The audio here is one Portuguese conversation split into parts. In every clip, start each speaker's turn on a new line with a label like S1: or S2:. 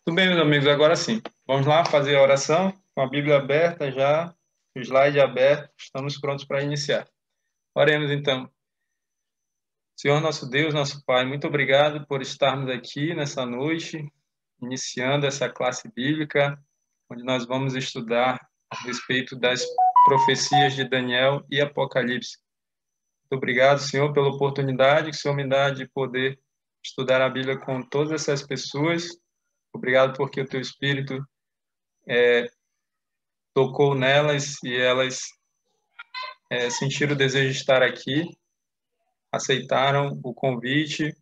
S1: Tudo bem, meus amigos, agora sim. Vamos lá fazer a oração com a Bíblia aberta já, o slide aberto, estamos prontos para iniciar. Oremos então. Senhor nosso Deus, nosso Pai, muito obrigado por estarmos aqui nessa noite, iniciando essa classe bíblica, onde nós vamos estudar a respeito das profecias de Daniel e Apocalipse. Muito obrigado, Senhor, pela oportunidade que o Senhor me dá de poder estudar a Bíblia com todas essas pessoas. Obrigado porque o Teu Espírito tocou nelas e elas sentiram o desejo de estar aqui, aceitaram o convite,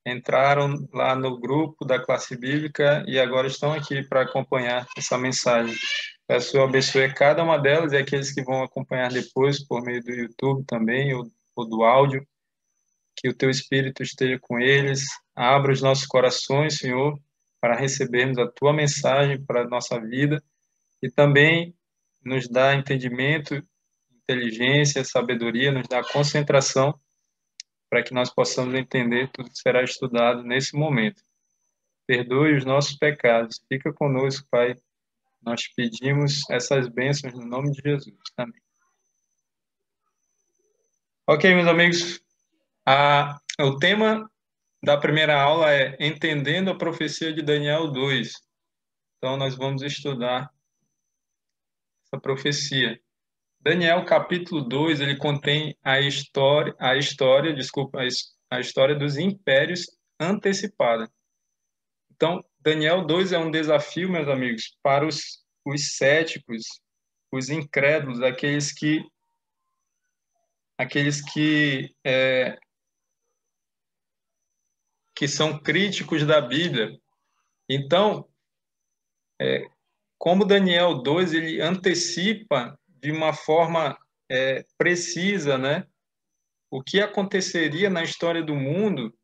S1: entraram lá no grupo da classe bíblica e agora estão aqui para acompanhar essa mensagem. Peço que eu abençoe cada uma delas e aqueles que vão acompanhar depois por meio do YouTube também ou do áudio, que o Teu Espírito esteja com eles, abra os nossos corações, Senhor, para recebermos a Tua mensagem para a nossa vida e também nos dá entendimento, inteligência, sabedoria, nos dá concentração para que nós possamos entender tudo que será estudado nesse momento. Perdoe os nossos pecados. Fica conosco, Pai. Nós te pedimos essas bênçãos no nome de Jesus. Amém. Ok, meus amigos. O tema da primeira aula é Entendendo a Profecia de Daniel 2. Então, nós vamos estudar essa profecia. Daniel, capítulo 2, ele contém a história dos impérios antecipada. Então, Daniel 2 é um desafio, meus amigos, para os céticos, os incrédulos, que são críticos da Bíblia. Então, como Daniel 2, ele antecipa de uma forma precisa, né, o que aconteceria na história do mundo.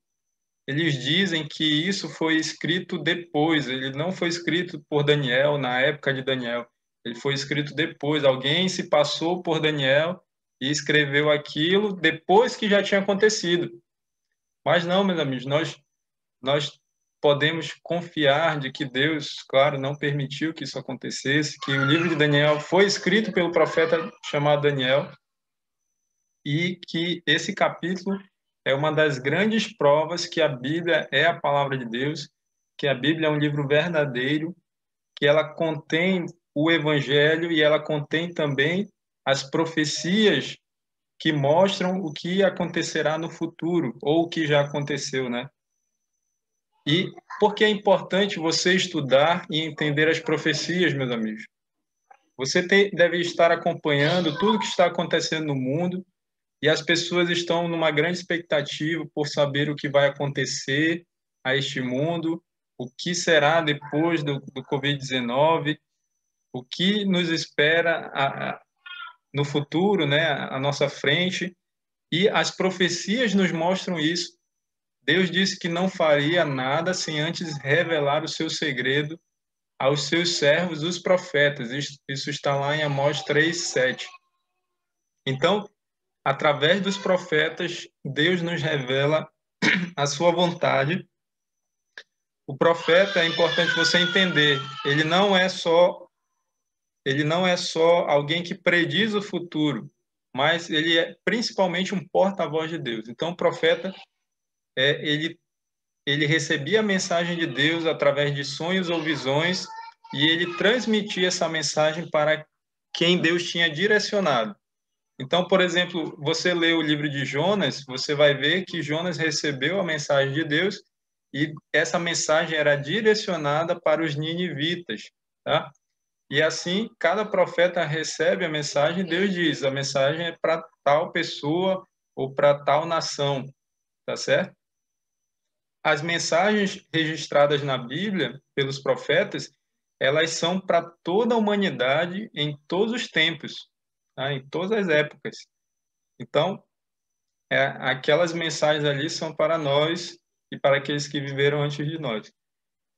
S1: Eles dizem que isso foi escrito depois, ele não foi escrito por Daniel na época de Daniel, ele foi escrito depois. Alguém se passou por Daniel e escreveu aquilo depois que já tinha acontecido. Mas não, meus amigos, nós podemos confiar de que Deus, claro, não permitiu que isso acontecesse, que o livro de Daniel foi escrito pelo profeta chamado Daniel e que esse capítulo é uma das grandes provas que a Bíblia é a palavra de Deus, que a Bíblia é um livro verdadeiro, que ela contém o Evangelho e ela contém também as profecias que mostram o que acontecerá no futuro, ou o que já aconteceu, né? E por que é importante você estudar e entender as profecias, meus amigos? Você deve estar acompanhando tudo que está acontecendo no mundo, e as pessoas estão numa grande expectativa por saber o que vai acontecer a este mundo, o que será depois do Covid-19, o que nos espera no futuro, né, à nossa frente. E as profecias nos mostram isso. Deus disse que não faria nada sem antes revelar o seu segredo aos seus servos, os profetas. Isso está lá em Amós 3:7. Então, através dos profetas, Deus nos revela a sua vontade. O profeta, é importante você entender, ele não é só alguém que prediz o futuro, mas ele é principalmente um porta-voz de Deus. Então, o profeta, ele recebia a mensagem de Deus através de sonhos ou visões e ele transmitia essa mensagem para quem Deus tinha direcionado. Então, por exemplo, você lê o livro de Jonas, você vai ver que Jonas recebeu a mensagem de Deus e essa mensagem era direcionada para os ninivitas, tá? E assim, cada profeta recebe a mensagem, Deus diz, a mensagem é para tal pessoa ou para tal nação, tá certo? As mensagens registradas na Bíblia pelos profetas, elas são para toda a humanidade em todos os tempos, tá? Em todas as épocas. Então, aquelas mensagens ali são para nós e para aqueles que viveram antes de nós.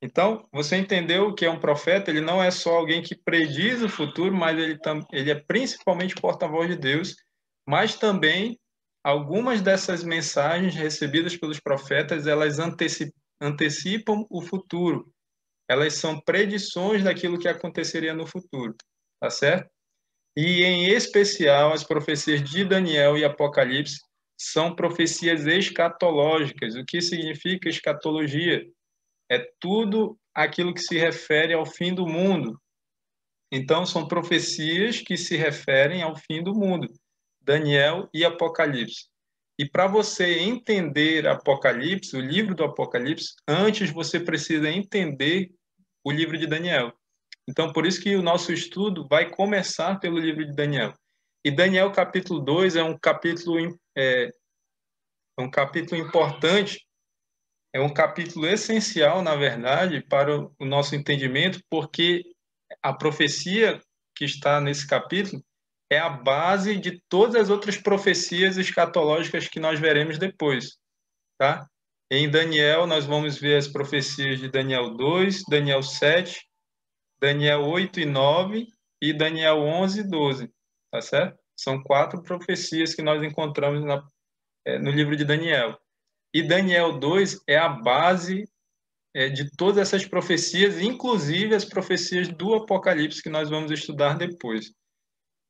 S1: Então, você entendeu que é um profeta, ele não é só alguém que prediz o futuro, mas ele é principalmente porta-voz de Deus, mas também algumas dessas mensagens recebidas pelos profetas, elas antecipam o futuro. elas são predições daquilo que aconteceria no futuro, tá certo? E, em especial, as profecias de Daniel e Apocalipse são profecias escatológicas. O que significa escatologia? É tudo aquilo que se refere ao fim do mundo. Então, são profecias que se referem ao fim do mundo, Daniel e Apocalipse. E para você entender Apocalipse, o livro do Apocalipse, antes você precisa entender o livro de Daniel. Então, por isso que o nosso estudo vai começar pelo livro de Daniel. E Daniel capítulo 2 é um capítulo importante, é um capítulo essencial, na verdade, para o nosso entendimento, porque a profecia que está nesse capítulo é a base de todas as outras profecias escatológicas que nós veremos depois, tá? Em Daniel, nós vamos ver as profecias de Daniel 2, Daniel 7, Daniel 8 e 9 e Daniel 11 e 12, tá certo? São 4 profecias que nós encontramos no livro de Daniel. E Daniel 2 é a base de todas essas profecias, inclusive as profecias do Apocalipse, que nós vamos estudar depois.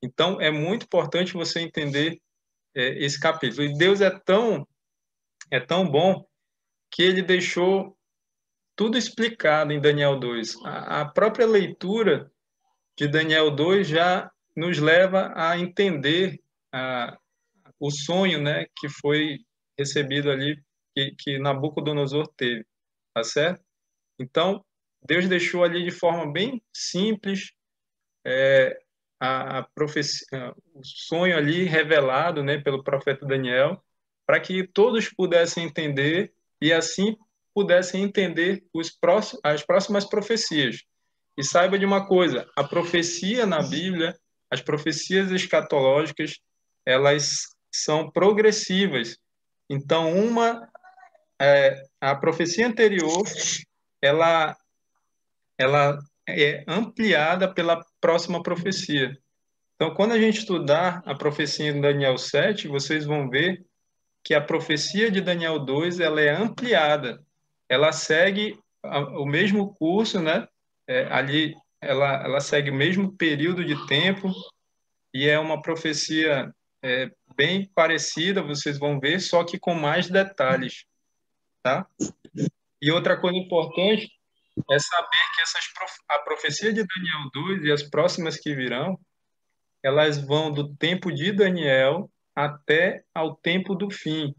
S1: Então, é muito importante você entender esse capítulo. E Deus é tão bom que ele deixou tudo explicado em Daniel 2. A própria leitura de Daniel 2 já nos leva a entender o sonho, né, que foi recebido ali, que Nabucodonosor teve, tá certo? Então, Deus deixou ali de forma bem simples a profecia, o sonho ali revelado, né, pelo profeta Daniel, para que todos pudessem entender e assim pudessem entender as próximas profecias. E saiba de uma coisa, a profecia na Bíblia, as profecias escatológicas, elas são progressivas. Então, a profecia anterior, ela ela é ampliada pela próxima profecia. Então, quando a gente estudar a profecia de Daniel 7, vocês vão ver que a profecia de Daniel 2 ela é ampliada. Ela segue o mesmo curso, né? Ali ela segue o mesmo período de tempo e é uma profecia bem parecida, vocês vão ver, só que com mais detalhes, tá? E outra coisa importante é saber que a profecia de Daniel 2 e as próximas que virão, elas vão do tempo de Daniel até ao tempo do fim,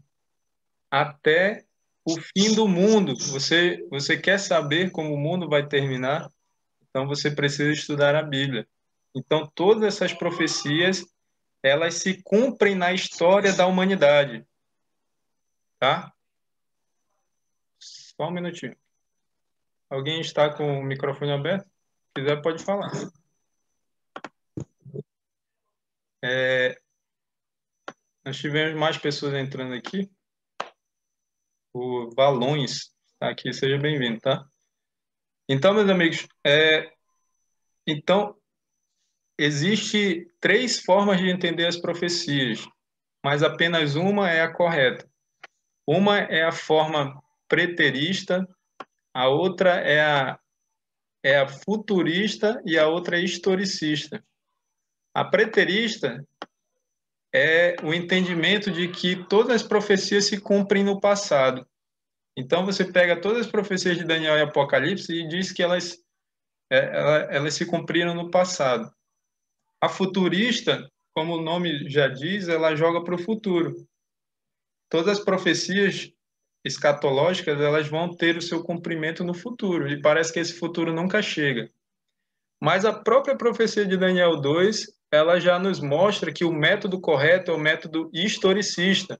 S1: até o fim do mundo. Você quer saber como o mundo vai terminar? Então você precisa estudar a Bíblia. Então todas essas profecias, elas se cumprem na história da humanidade, tá? Só um minutinho. Alguém está com o microfone aberto? Se quiser, pode falar. Nós tivemos mais pessoas entrando aqui. O Valões está aqui, seja bem-vindo, tá? Então, meus amigos, então existe 3 formas de entender as profecias, mas apenas uma é a correta. Uma é a forma preterista, a outra é a futurista e a outra é historicista. A preterista é o entendimento de que todas as profecias se cumprem no passado. Então, você pega todas as profecias de Daniel e Apocalipse e diz que elas se cumpriram no passado. A futurista, como o nome já diz, ela joga para o futuro. Todas as profecias escatológicas, elas vão ter o seu cumprimento no futuro, e parece que esse futuro nunca chega. Mas a própria profecia de Daniel 2, ela já nos mostra que o método correto é o método historicista. O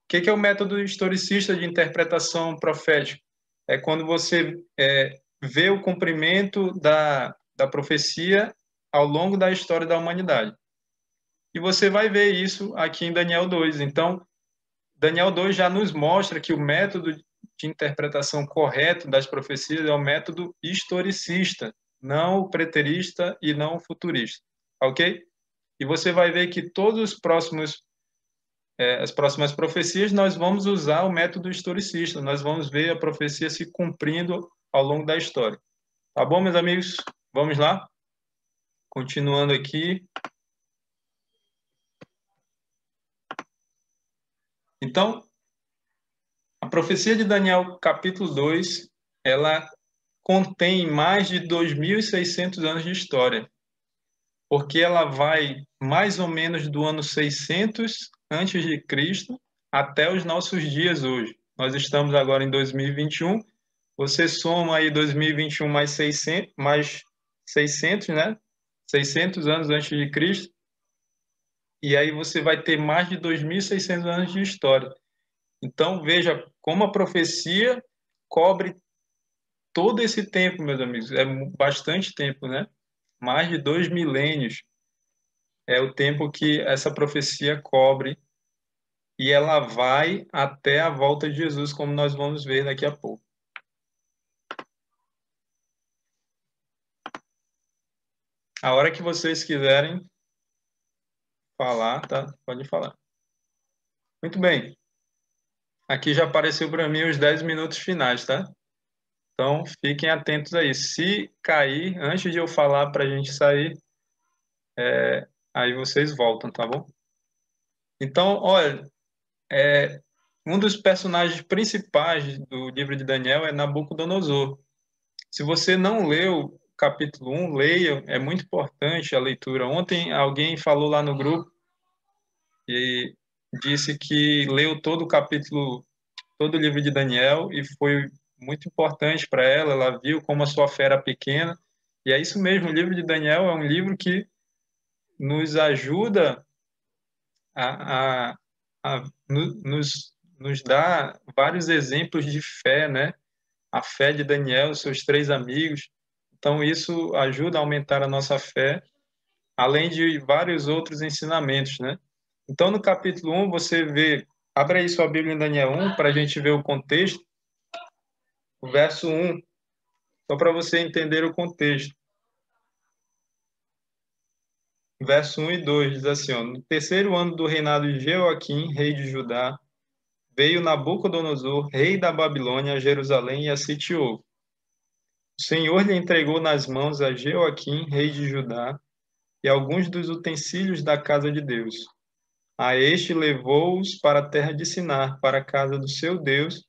S1: que é o método historicista de interpretação profética? É quando você vê o cumprimento da profecia ao longo da história da humanidade. E você vai ver isso aqui em Daniel 2. Então, Daniel 2 já nos mostra que o método de interpretação correto das profecias é o método historicista, não o preterista e não o futurista. Ok? E você vai ver que todos os as próximas profecias, nós vamos usar o método historicista, nós vamos ver a profecia se cumprindo ao longo da história. Tá bom, meus amigos? Vamos lá? Continuando aqui. Então, a profecia de Daniel, capítulo 2, ela contém mais de 2.600 anos de história, porque ela vai mais ou menos do ano 600 antes de Cristo até os nossos dias hoje. Nós estamos agora em 2021. Você soma aí 2021 mais 600, né? 600 anos antes de Cristo, e aí você vai ter mais de 2.600 anos de história. Então, veja como a profecia cobre todo esse tempo, meus amigos. É bastante tempo, né? Mais de 2 milênios é o tempo que essa profecia cobre, e ela vai até a volta de Jesus, como nós vamos ver daqui a pouco. A hora que vocês quiserem falar, tá? Pode falar. Muito bem. Aqui já apareceu para mim os 10 minutos finais, tá? Então, fiquem atentos aí. Se cair, antes de eu falar para a gente sair, aí vocês voltam, tá bom? Então, olha, um dos personagens principais do livro de Daniel é Nabucodonosor. Se você não leu o capítulo 1, leia, é muito importante a leitura. Ontem alguém falou lá no grupo e disse que leu todo o capítulo, todo o livro de Daniel e foi muito importante para ela. Ela viu como a sua fé era pequena. E é isso mesmo, o livro de Daniel é um livro que nos ajuda a, a, nos dá vários exemplos de fé, né? A fé de Daniel, seus três amigos. Então, isso ajuda a aumentar a nossa fé, além de vários outros ensinamentos, né? Então, no capítulo 1, você vê, abre aí sua Bíblia em Daniel 1, para a gente ver o contexto, o verso 1, só para você entender o contexto. Verso 1 e 2 diz assim, ó, no terceiro ano do reinado de Jeoaquim, rei de Judá, veio Nabucodonosor, rei da Babilônia, a Jerusalém e a sitiou. O Senhor lhe entregou nas mãos a Jeoaquim, rei de Judá, e alguns dos utensílios da casa de Deus. A este levou-os para a terra de Sinar, para a casa do seu Deus,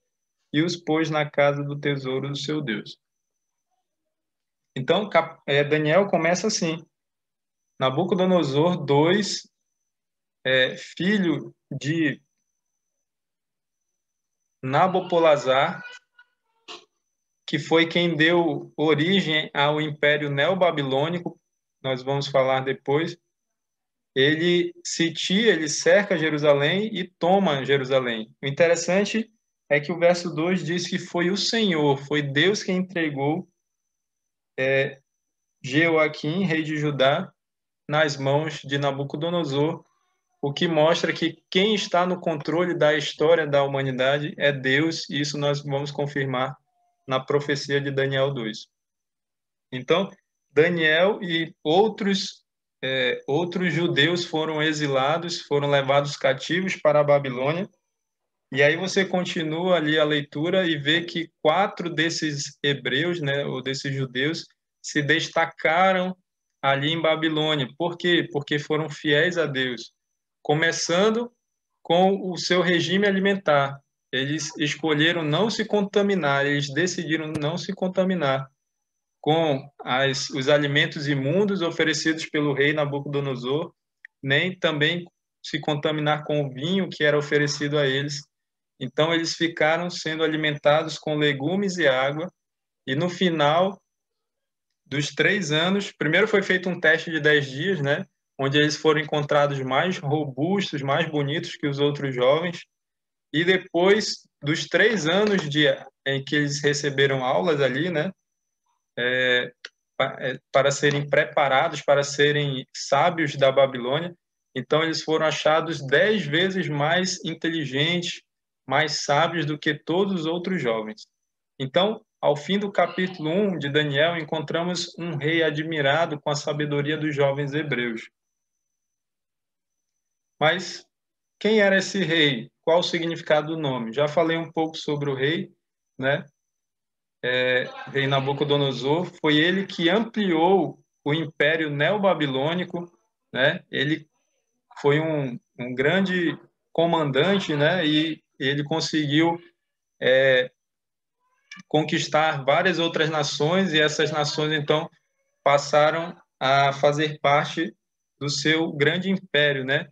S1: e os pôs na casa do tesouro do seu Deus. Então, Daniel começa assim. Nabucodonosor II, filho de Nabopolassar, que foi quem deu origem ao Império Neobabilônico, nós vamos falar depois, ele sitia, ele cerca Jerusalém e toma Jerusalém. O interessante é que o verso 2 diz que foi o Senhor, foi Deus quem entregou Jeoaquim, rei de Judá, nas mãos de Nabucodonosor, o que mostra que quem está no controle da história da humanidade é Deus, e isso nós vamos confirmar na profecia de Daniel 2. Então, Daniel e outros judeus foram exilados, foram levados cativos para a Babilônia. E aí você continua ali a leitura e vê que 4 desses hebreus, né, ou desses judeus, se destacaram ali em Babilônia. Por quê? Porque foram fiéis a Deus. Começando com o seu regime alimentar. Eles escolheram não se contaminar, eles decidiram não se contaminar com os alimentos imundos oferecidos pelo rei Nabucodonosor, nem também se contaminar com o vinho que era oferecido a eles. Então, eles ficaram sendo alimentados com legumes e água, e no final dos 3 anos, primeiro foi feito um teste de 10 dias, né? Onde eles foram encontrados mais robustos, mais bonitos que os outros jovens, e depois dos 3 anos em que eles receberam aulas ali, né? Para serem preparados, para serem sábios da Babilônia. Então, eles foram achados 10 vezes mais inteligentes, mais sábios do que todos os outros jovens. Então, ao fim do capítulo 1 de Daniel, encontramos um rei admirado com a sabedoria dos jovens hebreus. Mas quem era esse rei? Qual o significado do nome? Já falei um pouco sobre o rei, né? rei Nabucodonosor, foi ele que ampliou o Império Neobabilônico, né? Ele foi um grande comandante, né? E ele conseguiu conquistar várias outras nações, e essas nações, então, passaram a fazer parte do seu grande império, né?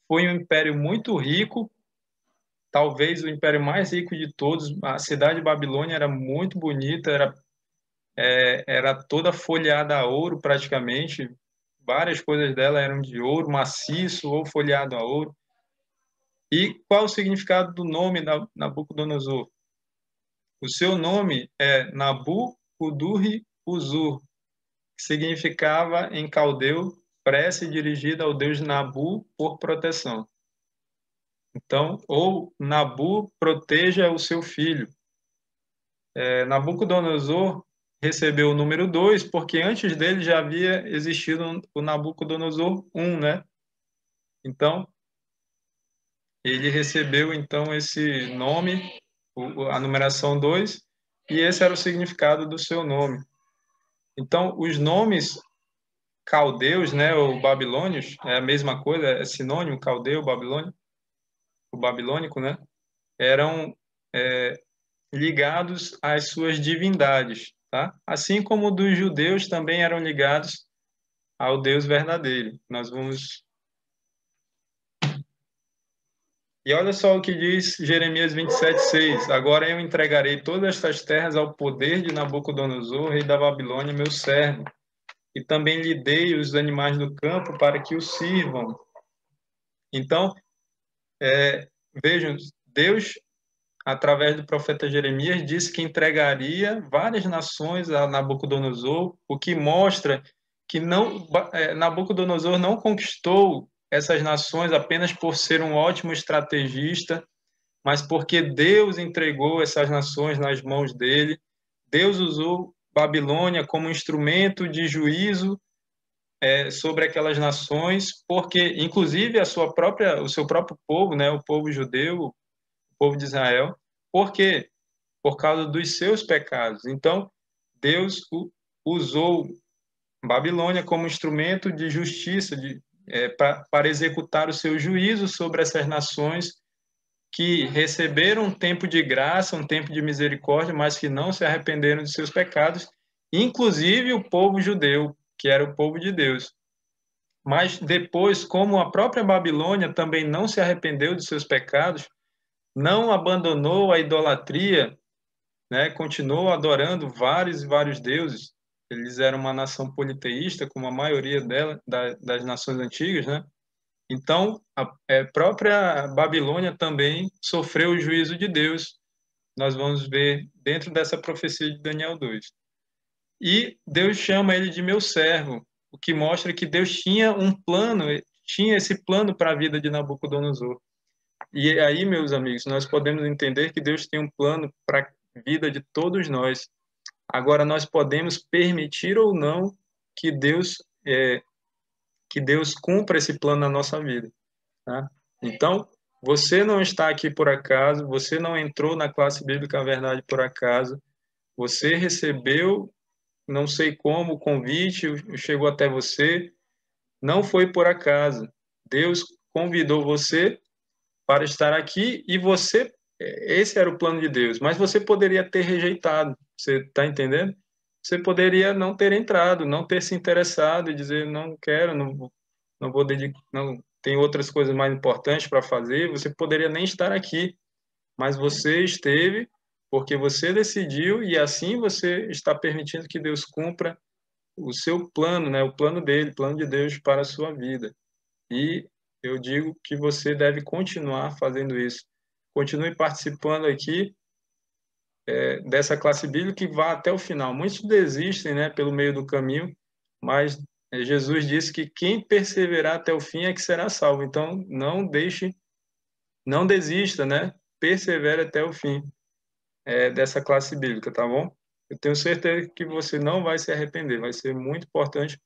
S1: Foi um império muito rico, talvez o império mais rico de todos. A cidade de Babilônia era muito bonita, era toda folheada a ouro praticamente. Várias coisas dela eram de ouro maciço ou folheado a ouro. E qual o significado do nome da Nabucodonosor? O seu nome é Nabu-Kudurri-Uzur, que significava em caldeu prece dirigida ao deus Nabu por proteção. Então, ou Nabu proteja o seu filho. Nabucodonosor recebeu o número 2 porque antes dele já havia existido o Nabucodonosor 1, né? Então, ele recebeu então esse nome, a numeração 2, e esse era o significado do seu nome. Então, os nomes caldeus, né, ou babilônios, é a mesma coisa, é sinônimo, caldeu, babilônio, o babilônico, né, eram ligados às suas divindades, tá? Assim como dos judeus também eram ligados ao Deus verdadeiro. Nós vamos. E olha só o que diz Jeremias 27:6. Agora eu entregarei todas estas terras ao poder de Nabucodonosor, rei da Babilônia, meu servo, e também lhe dei os animais do campo para que o sirvam. Então, vejam, Deus, através do profeta Jeremias, disse que entregaria várias nações a Nabucodonosor, o que mostra que Nabucodonosor não conquistou essas nações apenas por ser um ótimo estrategista, mas porque Deus entregou essas nações nas mãos dele. Deus usou Babilônia como instrumento de juízo sobre aquelas nações, porque inclusive o seu próprio povo, né, o povo judeu, o povo de Israel, por quê? Por causa dos seus pecados. Então, Deus usou Babilônia como instrumento de justiça, para executar o seu juízo sobre essas nações que receberam um tempo de graça, um tempo de misericórdia, mas que não se arrependeram de seus pecados, inclusive o povo judeu, que era o povo de Deus. Mas depois, como a própria Babilônia também não se arrependeu de seus pecados, não abandonou a idolatria, né, continuou adorando vários e vários deuses. Eles eram uma nação politeísta, como a maioria das nações antigas, né? Então, a própria Babilônia também sofreu o juízo de Deus. Nós vamos ver dentro dessa profecia de Daniel 2. E Deus chama ele de meu servo, o que mostra que Deus tinha um plano, tinha esse plano para a vida de Nabucodonosor. E aí, meus amigos, nós podemos entender que Deus tem um plano para a vida de todos nós. Agora, nós podemos permitir ou não que Deus cumpra esse plano na nossa vida, tá? Então, você não está aqui por acaso, você não entrou na classe bíblica Verdade por acaso, você recebeu, não sei como, o convite chegou até você, não foi por acaso. Deus convidou você para estar aqui e esse era o plano de Deus, mas você poderia ter rejeitado, você está entendendo? Você poderia não ter entrado, não ter se interessado e dizer, não quero, não vou dedicar, não, tem outras coisas mais importantes para fazer, você poderia nem estar aqui, mas você esteve porque você decidiu e assim você está permitindo que Deus cumpra o seu plano, né? O plano dele, o plano de Deus para a sua vida. E eu digo que você deve continuar fazendo isso. Continue participando aqui dessa classe bíblica que vá até o final. Muitos desistem, né, pelo meio do caminho, mas Jesus disse que quem perseverar até o fim é que será salvo. Então, não deixe, não desista, né? Persevere até o fim dessa classe bíblica, tá bom? Eu tenho certeza que você não vai se arrepender. Vai ser muito importante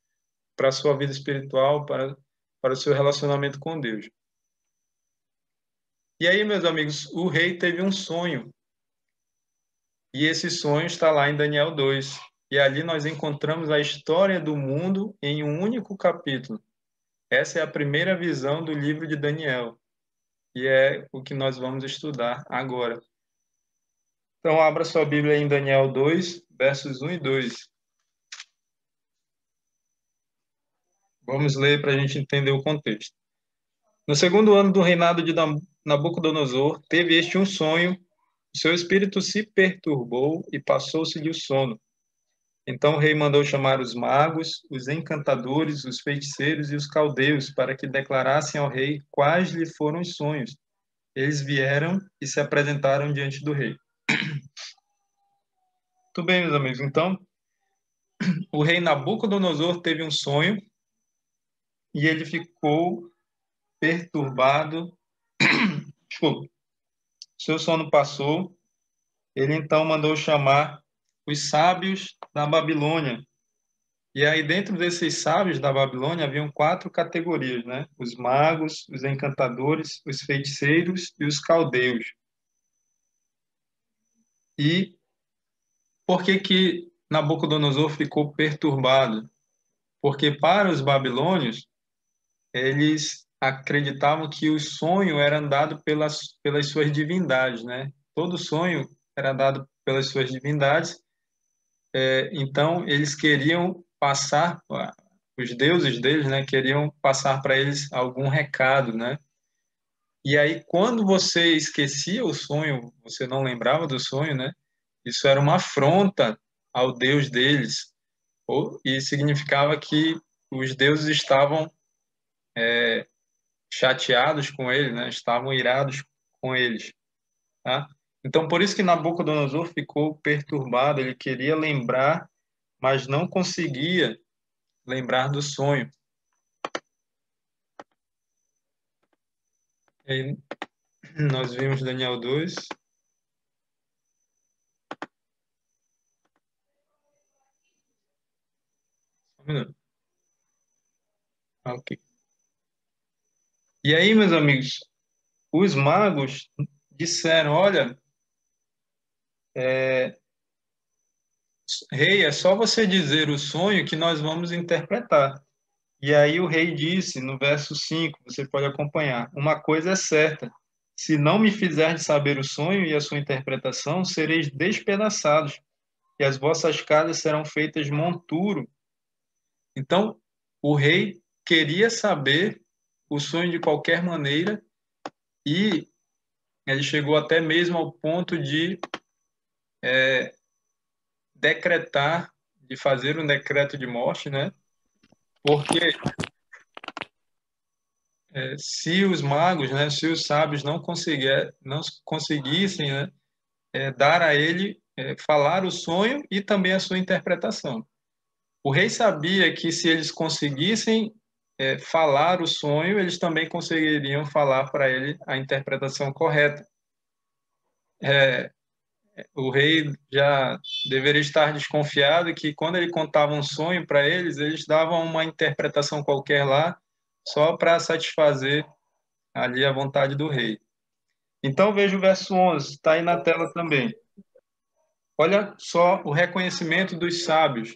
S1: para a sua vida espiritual, para o seu relacionamento com Deus. E aí, meus amigos, o rei teve um sonho. E esse sonho está lá em Daniel 2. E ali nós encontramos a história do mundo em um único capítulo. Essa é a primeira visão do livro de Daniel. E é o que nós vamos estudar agora. Então, abra sua Bíblia em Daniel 2, versos 1 e 2. Vamos ler para a gente entender o contexto. No segundo ano do reinado de Nabucodonosor, teve este um sonho, o seu espírito se perturbou e passou-se-lhe o sono. Então o rei mandou chamar os magos, os encantadores, os feiticeiros e os caldeus para que declarassem ao rei quais lhe foram os sonhos. Eles vieram e se apresentaram diante do rei. Tudo bem, meus amigos. Então, o rei Nabucodonosor teve um sonho e ele ficou perturbado. Desculpa. Seu sono passou. Ele então mandou chamar os sábios da Babilônia. E aí, dentro desses sábios da Babilônia, haviam 4 categorias, né? Os magos, os encantadores, os feiticeiros e os caldeus. E por que Nabucodonosor ficou perturbado? Porque para os babilônios, eles acreditavam que o sonho era dado pelas suas divindades, né? Todo sonho era dado pelas suas divindades. Então, eles queriam passar, os deuses deles, né, queriam passar para eles algum recado, né? E aí, quando você esquecia o sonho, você não lembrava do sonho, né? Isso era uma afronta ao Deus deles, e significava que os deuses estavam chateados com ele, né? Estavam irados com eles, tá? Então, por isso que Nabucodonosor ficou perturbado, ele queria lembrar, mas não conseguia lembrar do sonho. E aí, nós vimos Daniel 2. Um minuto. Ok. E aí, meus amigos, os magos disseram: olha, rei, é só você dizer o sonho que nós vamos interpretar. E aí o rei disse, no verso 5, você pode acompanhar: uma coisa é certa, se não me fizerdes saber o sonho e a sua interpretação, sereis despedaçados, e as vossas casas serão feitas monturo. Então, o rei queria saber o sonho de qualquer maneira, e ele chegou até mesmo ao ponto de decretar, de fazer um decreto de morte, né? Porque se os magos, né, se os sábios não conseguissem, né, dar a ele, falar o sonho e também a sua interpretação. O rei sabia que se eles conseguissem falar o sonho, eles também conseguiriam falar para ele a interpretação correta. O rei já deveria estar desconfiado que quando ele contava um sonho para eles, eles davam uma interpretação qualquer lá, só para satisfazer ali a vontade do rei. Então veja o verso 11, está aí na tela também. Olha só o reconhecimento dos sábios.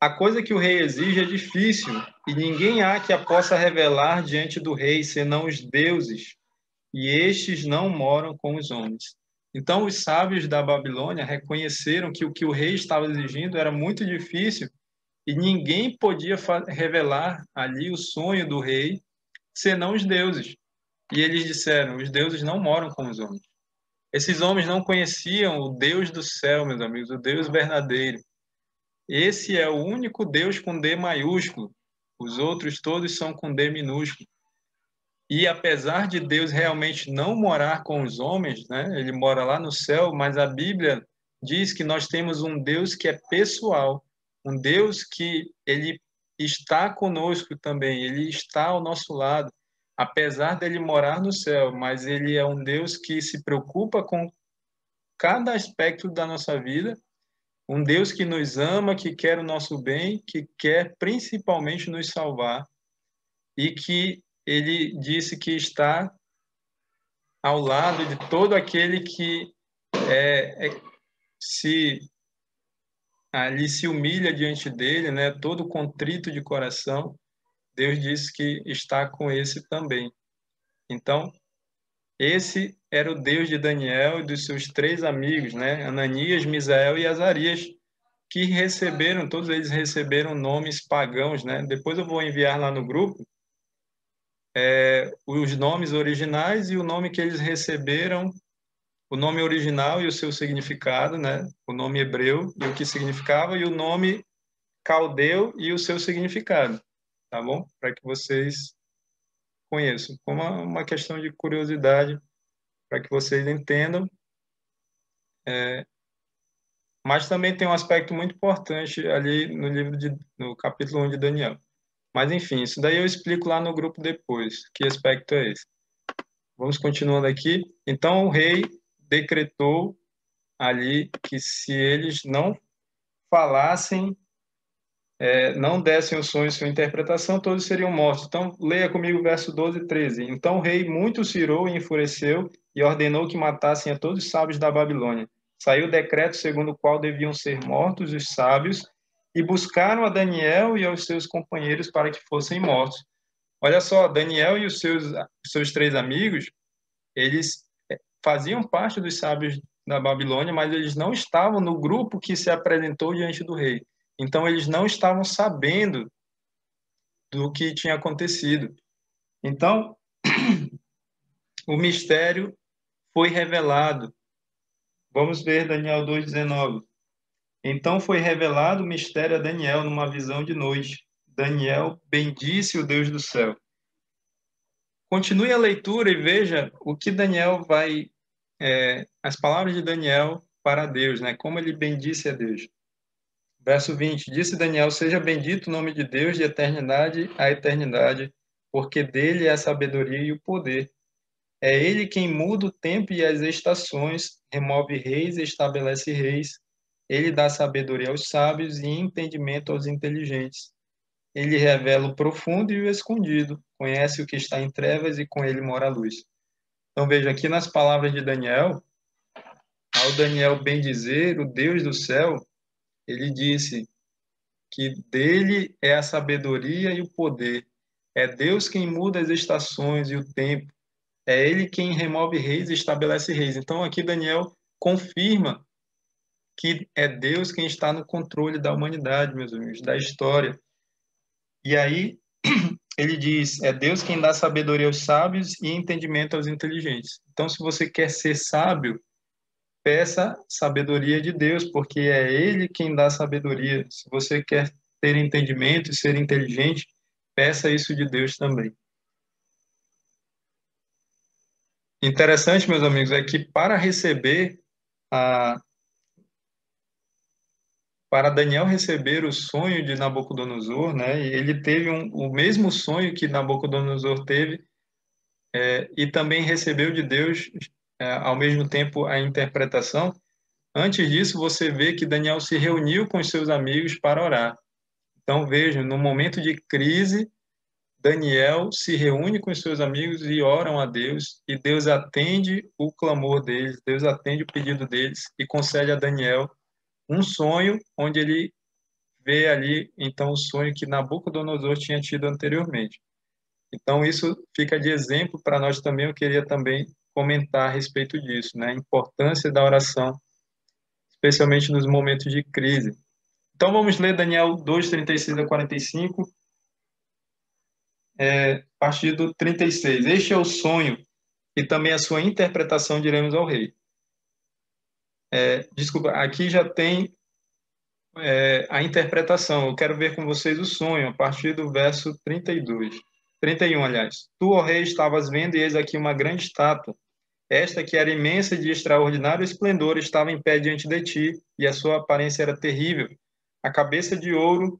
S1: A coisa que o rei exige é difícil, e ninguém há que a possa revelar diante do rei, senão os deuses, e estes não moram com os homens. Então os sábios da Babilônia reconheceram que o rei estava exigindo era muito difícil, e ninguém podia revelar ali o sonho do rei, senão os deuses. E eles disseram: os deuses não moram com os homens. Esses homens não conheciam o Deus do céu, meus amigos, o Deus verdadeiro. Esse é o único Deus com D maiúsculo. Os outros todos são com D minúsculo. E apesar de Deus realmente não morar com os homens, né? Ele mora lá no céu, mas a Bíblia diz que nós temos um Deus que é pessoal, um Deus que ele está conosco também, ele está ao nosso lado. Apesar dele morar no céu, mas ele é um Deus que se preocupa com cada aspecto da nossa vida, um Deus que nos ama, que quer o nosso bem, que quer principalmente nos salvar, e que ele disse que está ao lado de todo aquele que se ali se humilha diante dele, né? Todo contrito de coração, Deus diz que está com esse também. Então, esse era o Deus de Daniel e dos seus 3 amigos, né? Ananias, Misael e Azarias, que receberam, todos eles receberam nomes pagãos, né? Depois eu vou enviar lá no grupo os nomes originais e o nome que eles receberam, o nome original e o seu significado, né? O nome hebreu e o que significava, e o nome caldeu e o seu significado, tá bom? Para que vocês conheçam, como uma questão de curiosidade, para que vocês entendam. Mas também tem um aspecto muito importante ali no capítulo 1 de Daniel. Mas, enfim, isso daí eu explico lá no grupo depois, que aspecto é esse. Vamos continuando aqui. Então, o rei decretou ali que se eles não falassem, não dessem o sonho e sua interpretação, todos seriam mortos. Então, leia comigo o verso 12 e 13. Então, o rei muito se irou e enfureceu e ordenou que matassem a todos os sábios da Babilônia. Saiu o decreto segundo o qual deviam ser mortos os sábios, e buscaram a Daniel e aos seus companheiros para que fossem mortos. Olha só, Daniel e os seus 3 amigos, eles faziam parte dos sábios da Babilônia, mas eles não estavam no grupo que se apresentou diante do rei. Então, eles não estavam sabendo do que tinha acontecido. Então, o mistério foi revelado. Vamos ver Daniel 2,19. Então foi revelado o mistério a Daniel numa visão de noite. Daniel bendisse o Deus do céu. Continue a leitura e veja o que Daniel vai, as palavras de Daniel para Deus, né? Como ele bendisse a Deus. Verso 20, disse Daniel, seja bendito o nome de Deus de eternidade a eternidade, porque dele é a sabedoria e o poder. É ele quem muda o tempo e as estações, remove reis e estabelece reis. Ele dá sabedoria aos sábios e entendimento aos inteligentes. Ele revela o profundo e o escondido, conhece o que está em trevas e com ele mora a luz. Então veja aqui nas palavras de Daniel, ao Daniel bendizer o Deus do céu, ele disse que dele é a sabedoria e o poder. É Deus quem muda as estações e o tempo. É ele quem remove reis e estabelece reis. Então aqui Daniel confirma que é Deus quem está no controle da humanidade, meus amigos, da história. E aí ele diz, é Deus quem dá sabedoria aos sábios e entendimento aos inteligentes. Então, se você quer ser sábio, peça sabedoria de Deus, porque é Ele quem dá sabedoria. Se você quer ter entendimento e ser inteligente, peça isso de Deus também. Interessante, meus amigos, é que para Daniel receber o sonho de Nabucodonosor, né, ele teve o mesmo sonho que Nabucodonosor teve, e também recebeu de Deus, ao mesmo tempo, a interpretação. Antes disso, você vê que Daniel se reuniu com os seus amigos para orar. Então, vejam, no momento de crise, Daniel se reúne com os seus amigos e oram a Deus, e Deus atende o clamor deles, Deus atende o pedido deles e concede a Daniel um sonho onde ele vê ali, então, o sonho que Nabucodonosor tinha tido anteriormente. Então, isso fica de exemplo para nós também. Eu queria também comentar a respeito disso, né? A importância da oração, especialmente nos momentos de crise. Então, vamos ler Daniel 2, 36 a 45, a partir do 36. Este é o sonho e também a sua interpretação diremos ao rei. Desculpa, aqui já tem a interpretação. Eu quero ver com vocês o sonho, a partir do verso 32. 31, aliás. Tu, ó rei, estavas vendo, e eis aqui uma grande estátua. Esta, que era imensa e de extraordinário esplendor, estava em pé diante de ti, e a sua aparência era terrível. A cabeça de ouro,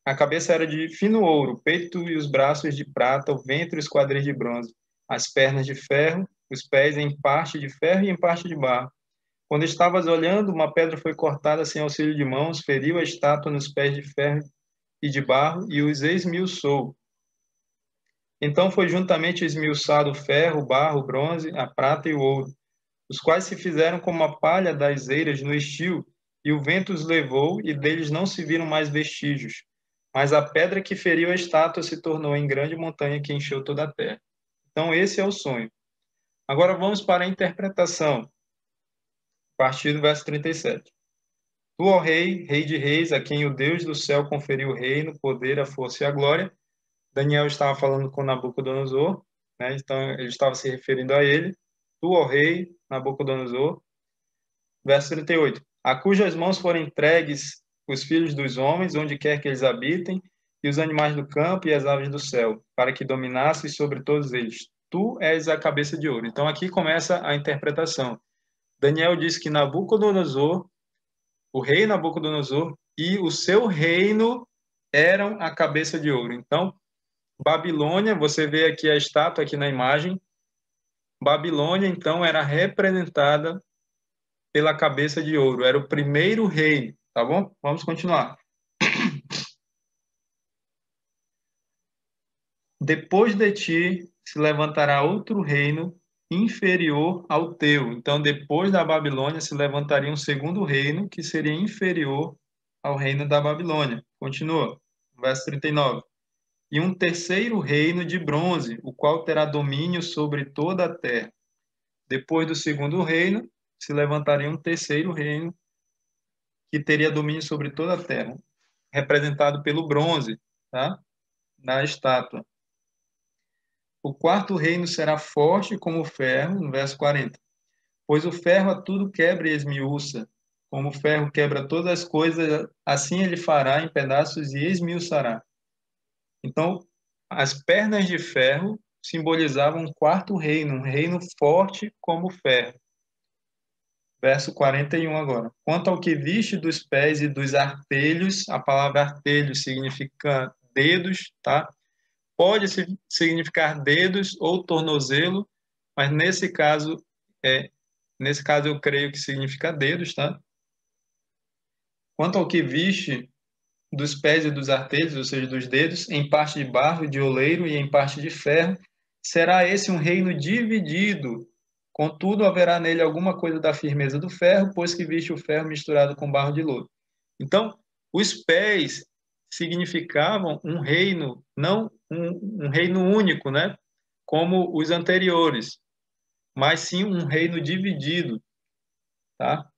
S1: a cabeça era de fino ouro, o peito e os braços de prata, o ventre e os quadris de bronze, as pernas de ferro, os pés em parte de ferro e em parte de barro. Quando estavas olhando, uma pedra foi cortada sem auxílio de mãos, feriu a estátua nos pés de ferro e de barro, e os esmiuçou. Então foi juntamente esmiuçado o ferro, o barro, o bronze, a prata e o ouro, os quais se fizeram como a palha das eiras no estio, e o vento os levou, e deles não se viram mais vestígios. Mas a pedra que feriu a estátua se tornou em grande montanha que encheu toda a terra. Então esse é o sonho. Agora vamos para a interpretação, a partir do verso 37. Tu, ó rei, rei de reis, a quem o Deus do céu conferiu o reino, o poder, a força e a glória. Daniel estava falando com Nabucodonosor, né? Então ele estava se referindo a ele. Tu, ó rei, Nabucodonosor. Verso 38. A cujas mãos foram entregues os filhos dos homens, onde quer que eles habitem, e os animais do campo e as aves do céu, para que dominasses sobre todos eles. Tu és a cabeça de ouro. Então aqui começa a interpretação. Daniel diz que Nabucodonosor, o rei Nabucodonosor e o seu reino eram a cabeça de ouro. Então, Babilônia, você vê aqui a estátua aqui na imagem. Babilônia, então, era representada pela cabeça de ouro. Era o primeiro rei, tá bom? Vamos continuar. Depois de ti se levantará outro reino inferior ao teu. Então, depois da Babilônia, se levantaria um segundo reino que seria inferior ao reino da Babilônia. Continua, verso 39. E um terceiro reino de bronze, o qual terá domínio sobre toda a terra. Depois do segundo reino, se levantaria um terceiro reino que teria domínio sobre toda a terra, representado pelo bronze, tá? Na estátua. O quarto reino será forte como o ferro, no verso 40. Pois o ferro a tudo quebra e esmiuça. Como o ferro quebra todas as coisas, assim ele fará em pedaços e esmiuçará. Então, as pernas de ferro simbolizavam um quarto reino, um reino forte como o ferro. Verso 41 agora. Quanto ao que viste dos pés e dos artelhos, a palavra artelho significa dedos, tá? Pode significar dedos ou tornozelo, mas nesse caso eu creio que significa dedos, tá? Quanto ao que viste dos pés e dos artelhos, ou seja, dos dedos, em parte de barro, de oleiro e em parte de ferro, será esse um reino dividido. Contudo, haverá nele alguma coisa da firmeza do ferro, pois que viste o ferro misturado com barro de lodo. Então, os pés significavam um reino, não um reino único, né? Como os anteriores, mas sim um reino dividido, tá?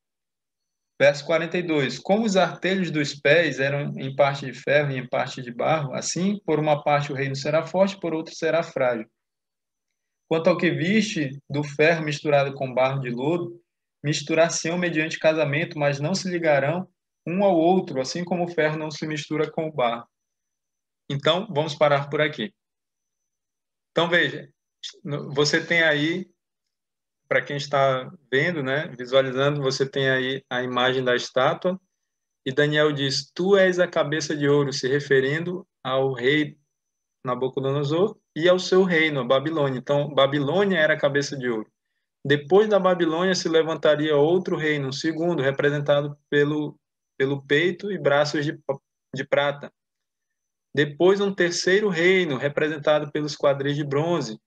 S1: Verso 42. Como os artelhos dos pés eram em parte de ferro e em parte de barro, assim, por uma parte o reino será forte, por outra será frágil. Quanto ao que viste do ferro misturado com barro de lodo, misturar-se-ão mediante casamento, mas não se ligarão um ao outro, assim como o ferro não se mistura com o barro. Então, vamos parar por aqui. Então, veja, você tem aí, para quem está vendo, né, visualizando, você tem aí a imagem da estátua, e Daniel diz: Tu és a cabeça de ouro, se referindo ao rei Nabucodonosor e ao seu reino, a Babilônia. Então, Babilônia era a cabeça de ouro. Depois da Babilônia se levantaria outro reino, um segundo, representado pelo peito e braços de prata. Depois um terceiro reino, representado pelos quadris de bronze.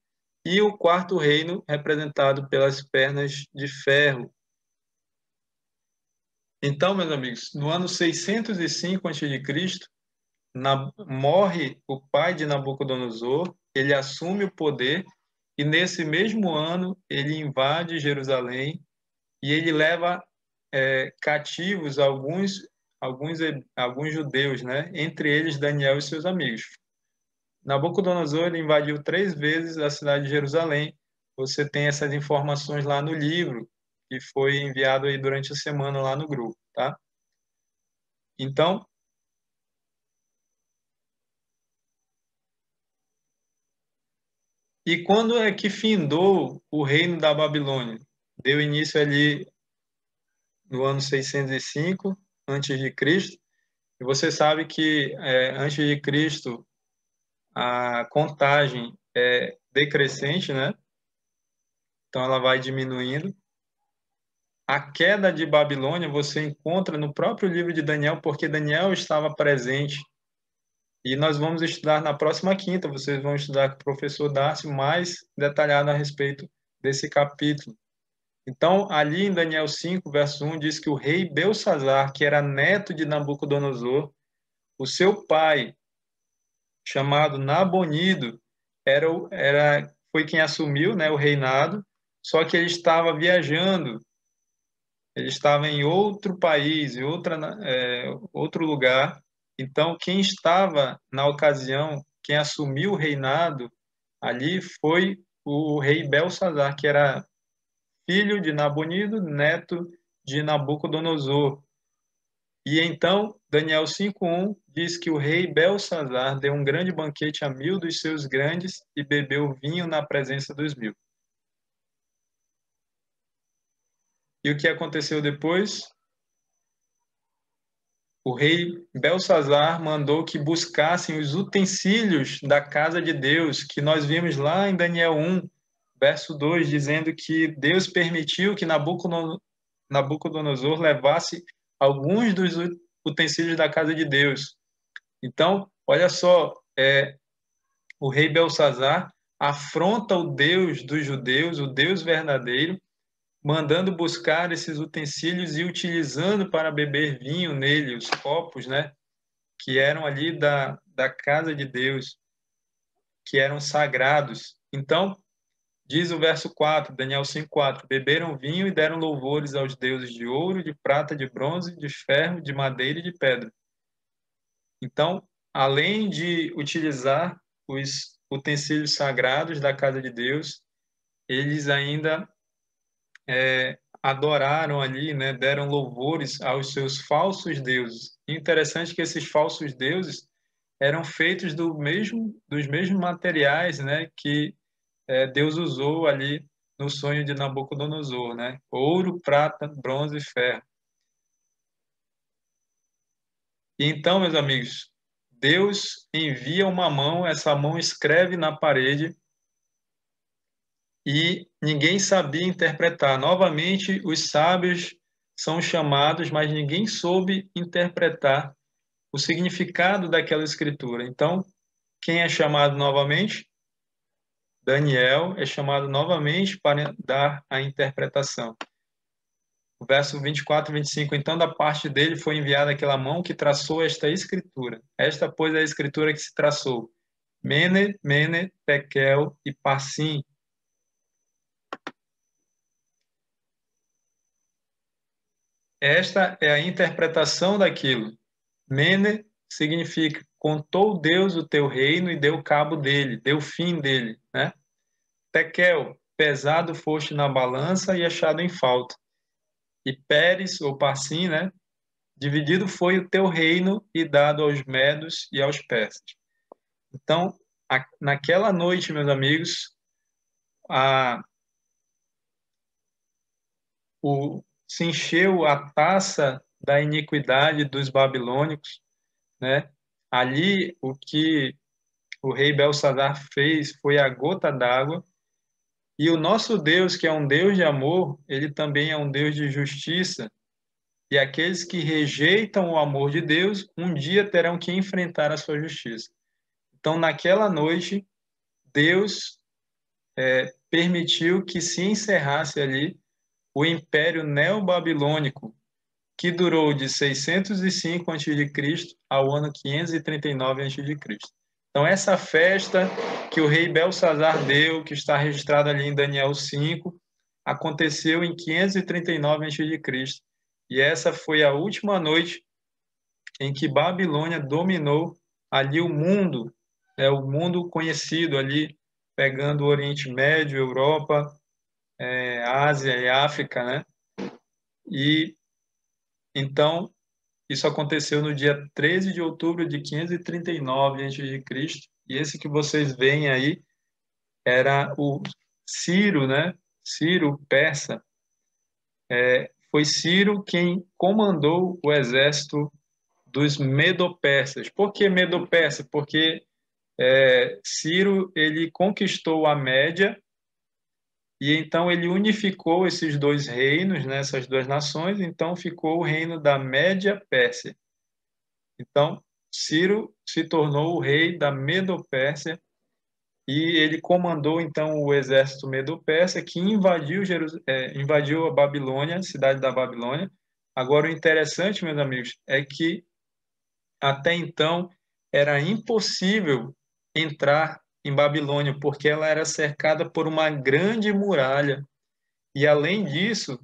S1: E o quarto reino, representado pelas pernas de ferro. Então, meus amigos, no ano 605 a.C., morre o pai de Nabucodonosor, ele assume o poder e nesse mesmo ano ele invade Jerusalém e ele leva cativos alguns judeus, né? Entre eles Daniel e seus amigos. Nabucodonosor ele invadiu 3 vezes a cidade de Jerusalém. Você tem essas informações lá no livro que foi enviado aí durante a semana lá no grupo, tá? Então, e quando é que findou o reino da Babilônia? Deu início ali no ano 605 antes de Cristo. E você sabe que antes de Cristo a contagem é decrescente, né? Então ela vai diminuindo. A queda de Babilônia você encontra no próprio livro de Daniel, porque Daniel estava presente E nós vamos estudar na próxima quinta, vocês vão estudar com o professor Darcy mais detalhado a respeito desse capítulo. Então, ali em Daniel 5, verso 1, diz que o rei Belsazar, que era neto de Nabucodonosor, o seu pai, chamado Nabonido, foi quem assumiu, né, o reinado, só que ele estava viajando, ele estava em outro país, em outro lugar. Então, quem estava na ocasião, quem assumiu o reinado ali foi o rei Belsazar, que era filho de Nabonido, neto de Nabucodonosor. E então, Daniel 5:1 diz que o rei Belsazar deu um grande banquete a 1000 dos seus grandes e bebeu vinho na presença dos 1000. E o que aconteceu depois? O rei Belsazar mandou que buscassem os utensílios da casa de Deus, que nós vimos lá em Daniel 1, verso 2, dizendo que Deus permitiu que Nabucodonosor levasse alguns dos utensílios da casa de Deus. Então, olha só, o rei Belsazar afronta o Deus dos judeus, o Deus verdadeiro, mandando buscar esses utensílios e utilizando para beber vinho nele, os copos, né, que eram ali da casa de Deus, que eram sagrados. Então, diz o verso 4, Daniel 5:4, beberam vinho e deram louvores aos deuses de ouro, de prata, de bronze, de ferro, de madeira e de pedra. Então, além de utilizar os utensílios sagrados da casa de Deus, eles ainda adoraram ali, né, deram louvores aos seus falsos deuses. Interessante que esses falsos deuses eram feitos dos mesmos materiais, né, que Deus usou ali no sonho de Nabucodonosor, né? Ouro, prata, bronze e ferro. E então, meus amigos, Deus envia uma mão, essa mão escreve na parede e ninguém sabia interpretar. Novamente, os sábios são chamados, mas ninguém soube interpretar o significado daquela escritura. Então, quem é chamado novamente? Daniel é chamado novamente para dar a interpretação. O verso 24 e 25, então da parte dele foi enviada aquela mão que traçou esta escritura. Esta, pois, é a escritura que se traçou. Mene, Mene, Tekel e Parsim. Esta é a interpretação daquilo. Mene significa contou Deus o teu reino e deu cabo dele, deu fim dele, né? Tekel, pesado foste na balança e achado em falta. E Pérez, ou Parsim, né? Dividido foi o teu reino e dado aos medos e aos persas. Então, naquela noite, meus amigos, se encheu a taça da iniquidade dos babilônicos, né? Ali, o que o rei Belsazar fez foi a gota d'água. E o nosso Deus, que é um Deus de amor, ele também é um Deus de justiça. E aqueles que rejeitam o amor de Deus, um dia terão que enfrentar a sua justiça. Então, naquela noite, Deus permitiu que se encerrasse ali o Império Neobabilônico, que durou de 605 a.C. ao ano 539 a.C. Então, essa festa que o rei Belsazar deu, que está registrada ali em Daniel 5, aconteceu em 539 a.C. E essa foi a última noite em que Babilônia dominou ali o mundo conhecido ali, pegando o Oriente Médio, Europa, Ásia e África, né? E então isso aconteceu no dia 13 de outubro de 539 a.C. E esse que vocês veem aí era o Ciro, né? Ciro persa. Foi Ciro quem comandou o exército dos Medo-Persas. Por que Medo-Persa? Porque Ciro ele conquistou a Média e então ele unificou esses dois reinos, né, essas duas nações, então ficou o reino da Média Pérsia. Então, Ciro se tornou o rei da Medo-Pérsia e ele comandou então o exército Medo-Persa que invadiu a Babilônia, a cidade da Babilônia. Agora, o interessante, meus amigos, é que até então era impossível entrar em Babilônia, porque ela era cercada por uma grande muralha. E, além disso,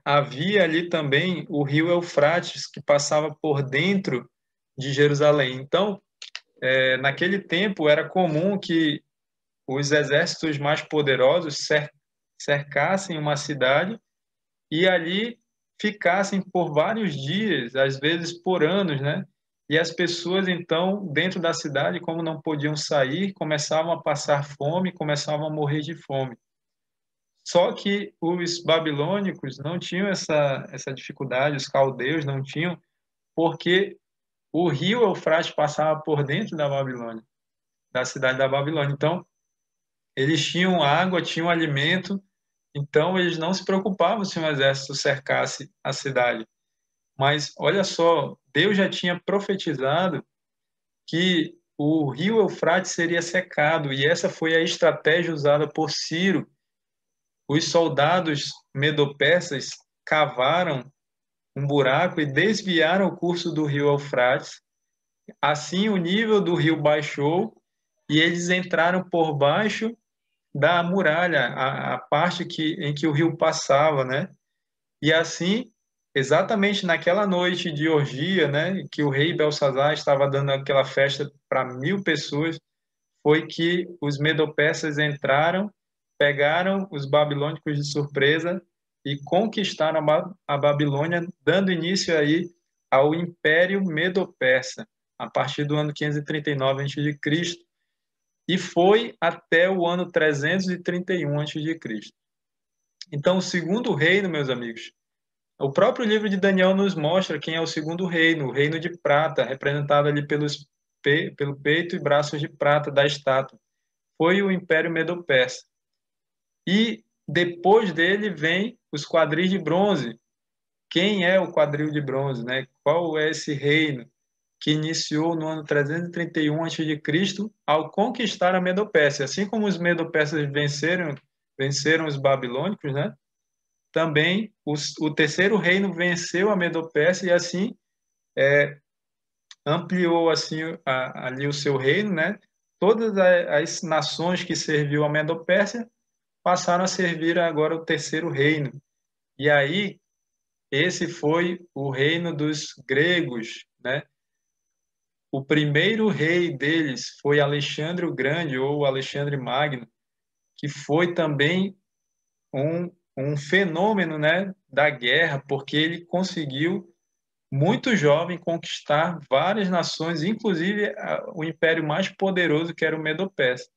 S1: havia ali também o rio Eufrates, que passava por dentro de Jerusalém. Então, naquele tempo, era comum que os exércitos mais poderosos cercassem uma cidade e ali ficassem por vários dias, às vezes por anos, né? E as pessoas, então, dentro da cidade, como não podiam sair, começavam a passar fome, começavam a morrer de fome. Só que os babilônicos não tinham essa dificuldade, os caldeus não tinham, porque o rio Eufrates passava por dentro da Babilônia, da cidade da Babilônia. Então, eles tinham água, tinham alimento, então eles não se preocupavam se um exército cercasse a cidade. Mas olha só, Deus já tinha profetizado que o rio Eufrates seria secado, e essa foi a estratégia usada por Ciro. Os soldados medo-persas cavaram um buraco e desviaram o curso do rio Eufrates. Assim, o nível do rio baixou e eles entraram por baixo da muralha, a parte em que o rio passava, né? E assim, exatamente naquela noite de orgia, né, que o rei Belsazar estava dando aquela festa para 1.000 pessoas, foi que os medo-persas entraram, pegaram os babilônicos de surpresa e conquistaram a Babilônia, dando início aí ao Império Medo-Persa, a partir do ano 539 a.C., e foi até o ano 331 a.C. Então, o segundo reino, meus amigos, o próprio livro de Daniel nos mostra quem é o reino de prata, representado ali pelo peito e braços de prata da estátua. Foi o Império Medo-Persa. E depois dele vem os quadris de bronze. Quem é o quadril de bronze, né? Qual é esse reino que iniciou no ano 331 a.C. ao conquistar a Medo-Pérsia? Assim como os medo-persas venceram os babilônicos, né? Também o terceiro reino venceu a Medo-Pérsia e assim ampliou assim ali o seu reino, né? Todas as nações que serviu a Medo-Pérsia passaram a servir agora o terceiro reino. E aí esse foi o reino dos gregos, né? O primeiro rei deles foi Alexandre o Grande ou Alexandre Magno, que foi também um fenômeno, né, da guerra, porque ele conseguiu muito jovem conquistar várias nações, inclusive o império mais poderoso, que era o Medo-Persa.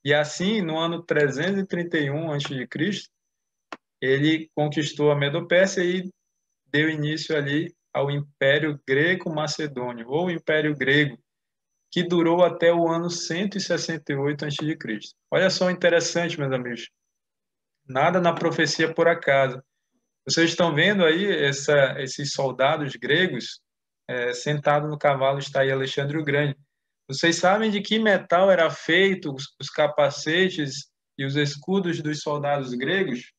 S1: E assim, no ano 331 a.C., ele conquistou a Medo-Pérsia e deu início ali ao Império Greco-Macedônio, ou Império Grego, que durou até o ano 168 a.C. Olha só interessante, meus amigos. Nada na profecia por acaso. Vocês estão vendo aí esses soldados gregos sentado no cavalo está aí Alexandre o Grande. Vocês sabem de que metal era feito os capacetes e os escudos dos soldados gregos?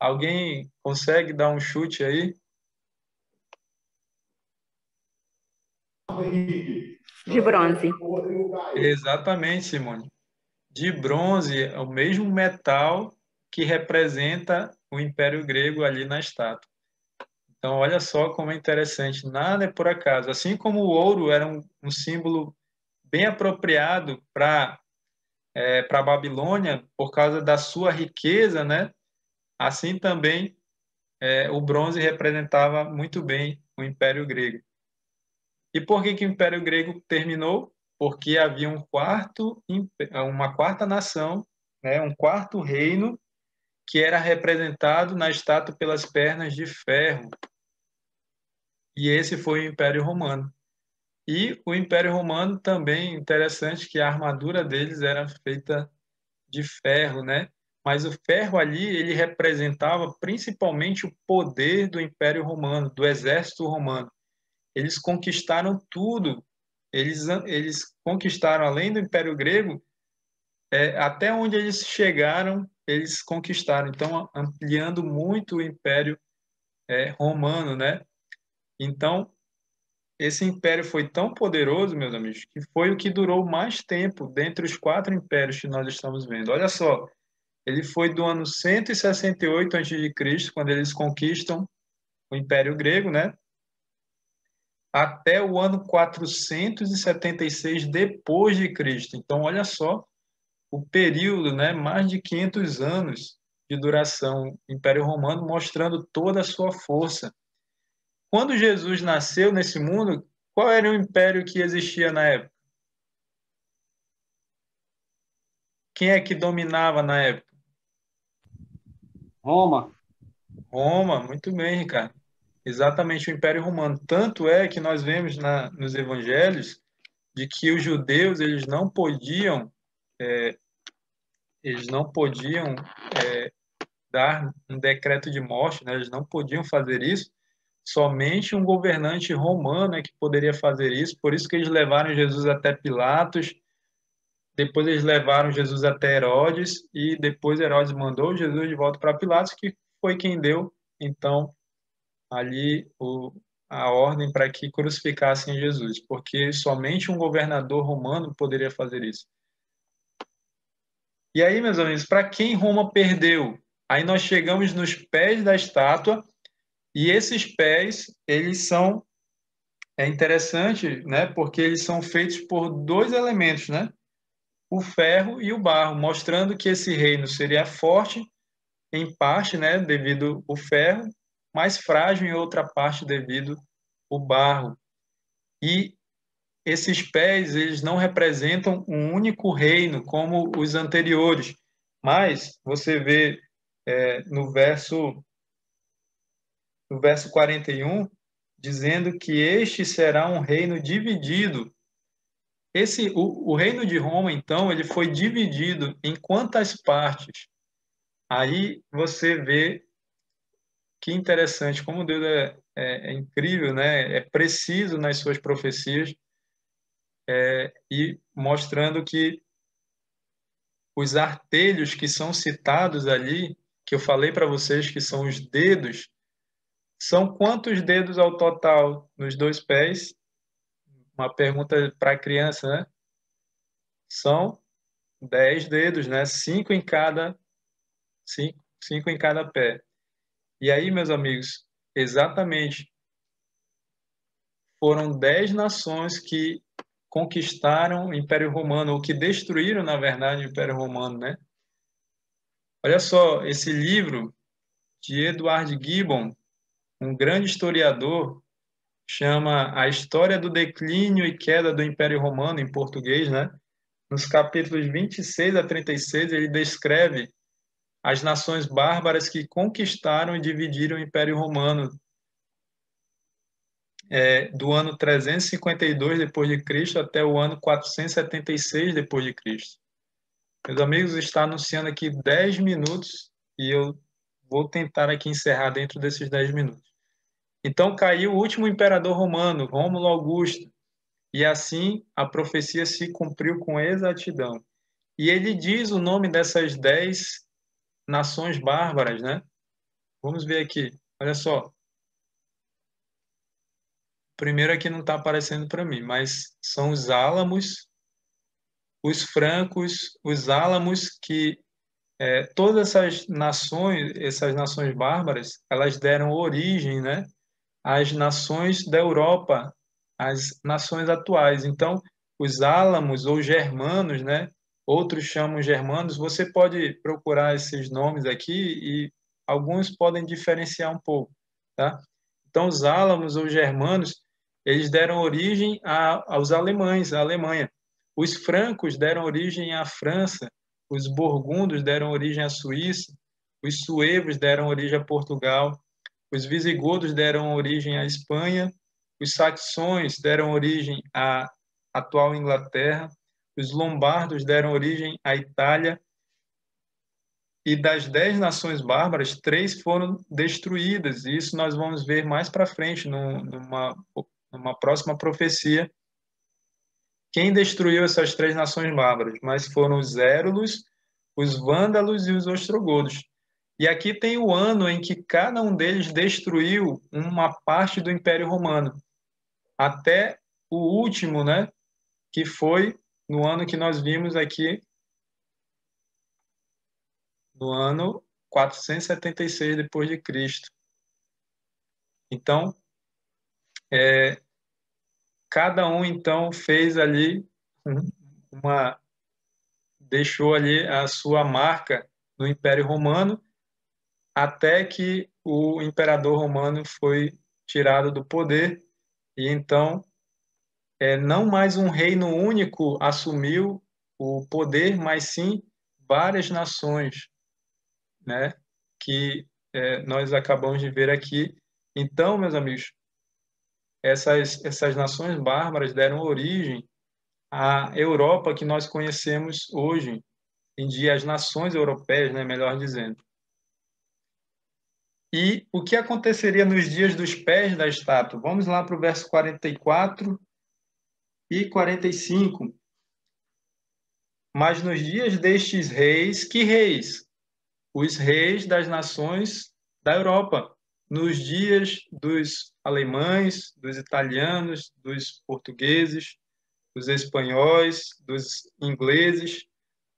S1: Alguém consegue dar um chute aí?
S2: De bronze.
S1: Exatamente, Simone. De bronze, é o mesmo metal que representa o Império Grego ali na estátua. Então, olha só como é interessante. Nada é por acaso. Assim como o ouro era um símbolo bem apropriado para a Babilônia por causa da sua riqueza, né? Assim também o bronze representava muito bem o Império Grego. E por que o Império Grego terminou? Porque havia uma quarta nação, né? Um quarto reino que era representado na estátua pelas pernas de ferro. E esse foi o Império Romano. E o Império Romano também, interessante que a armadura deles era feita de ferro, né? Mas o ferro ali, ele representava principalmente o poder do Império Romano, do exército romano. eles conquistaram tudo. Eles conquistaram, além do Império Grego, até onde eles chegaram, eles conquistaram. Então, ampliando muito o Império Romano, né? Então, esse império foi tão poderoso, meus amigos, que foi o que durou mais tempo dentre os 4 impérios que nós estamos vendo. Olha só, ele foi do ano 168 a.C., quando eles conquistam o Império Grego, né? Até o ano 476 depois de Cristo. Então, olha só o período, né? Mais de 500 anos de duração do Império Romano, mostrando toda a sua força. Quando Jesus nasceu nesse mundo, qual era o império que existia na época? Quem é que dominava na época?
S3: Roma.
S1: Roma, muito bem, Ricardo. Exatamente, o Império Romano. Tanto é que nós vemos nos evangelhos de que os judeus eles não podiam dar um decreto de morte, né? Eles não podiam fazer isso. Somente um governante romano é que poderia fazer isso. Por isso que eles levaram Jesus até Pilatos. Depois eles levaram Jesus até Herodes e depois Herodes mandou Jesus de volta para Pilatos, que foi quem deu, então, ali a ordem para que crucificassem Jesus, porque somente um governador romano poderia fazer isso. E aí, meus amigos, para quem Roma perdeu? Aí nós chegamos nos pés da estátua e esses pés, eles são interessante, né? Porque eles são feitos por 2 elementos, né? O ferro e o barro, mostrando que esse reino seria forte em parte, né, devido ao ferro, mais frágil em outra parte devido ao barro. E esses pés, eles não representam um único reino como os anteriores, mas você vê no verso 41, dizendo que este será um reino dividido. O reino de Roma, então, ele foi dividido em quantas partes? Aí você vê que interessante, como Deus é incrível, né? É preciso nas suas profecias, e mostrando que os artelhos que são citados ali, que eu falei para vocês que são os dedos, são quantos dedos ao total nos 2 pés? Uma pergunta para a criança, né? São 10 dedos, né? 5 em cada, 5 em cada pé. E aí, meus amigos, exatamente, foram 10 nações que conquistaram o Império Romano, ou que destruíram, na verdade, o Império Romano, né? Olha só, esse livro de Edward Gibbon, um grande historiador, chama A História do Declínio e Queda do Império Romano, em português, né? Nos capítulos 26 a 36, ele descreve as nações bárbaras que conquistaram e dividiram o Império Romano do ano 352 depois de Cristo até o ano 476 depois de Cristo. Meus amigos, está anunciando aqui 10 minutos e eu vou tentar aqui encerrar dentro desses 10 minutos. Então caiu o último imperador romano, Rômulo Augusto, e assim a profecia se cumpriu com exatidão. E ele diz o nome dessas 10 nações bárbaras, né? Vamos ver aqui. Olha só. Primeiro aqui não está aparecendo para mim, mas são os álamos, os francos, os álamos, que todas essas nações bárbaras, elas deram origem, né, às nações da Europa, às nações atuais. Então, os álamos ou germanos, né, outros chamam germanos, você pode procurar esses nomes aqui e alguns podem diferenciar um pouco, tá? Então, os álamos ou germanos, eles deram origem aos alemães, à Alemanha. Os francos deram origem à França, os burgundos deram origem à Suíça, os suevos deram origem a Portugal, os visigodos deram origem à Espanha, os saxões deram origem à atual Inglaterra, os lombardos deram origem à Itália, e das 10 nações bárbaras, 3 foram destruídas. E isso nós vamos ver mais para frente, numa numa próxima profecia, quem destruiu essas 3 nações bárbaras, mas foram os Érulos, os Vândalos e os Ostrogodos. E aqui tem o ano em que cada um deles destruiu uma parte do Império Romano, até o último, né, que foi no ano que nós vimos aqui, no ano 476 depois de Cristo. Então, cada um então fez ali deixou ali a sua marca no Império Romano, até que o imperador romano foi tirado do poder e então não mais um reino único assumiu o poder, mas sim várias nações, né? Que nós acabamos de ver aqui. Então, meus amigos, essas nações bárbaras deram origem à Europa que nós conhecemos hoje em dia, as nações europeias, né, melhor dizendo. E o que aconteceria nos dias dos pés da estátua? Vamos lá para o verso 44 e 45. Mas nos dias destes reis, que reis? Os reis das nações da Europa. Nos dias dos alemães, dos italianos, dos portugueses, dos espanhóis, dos ingleses.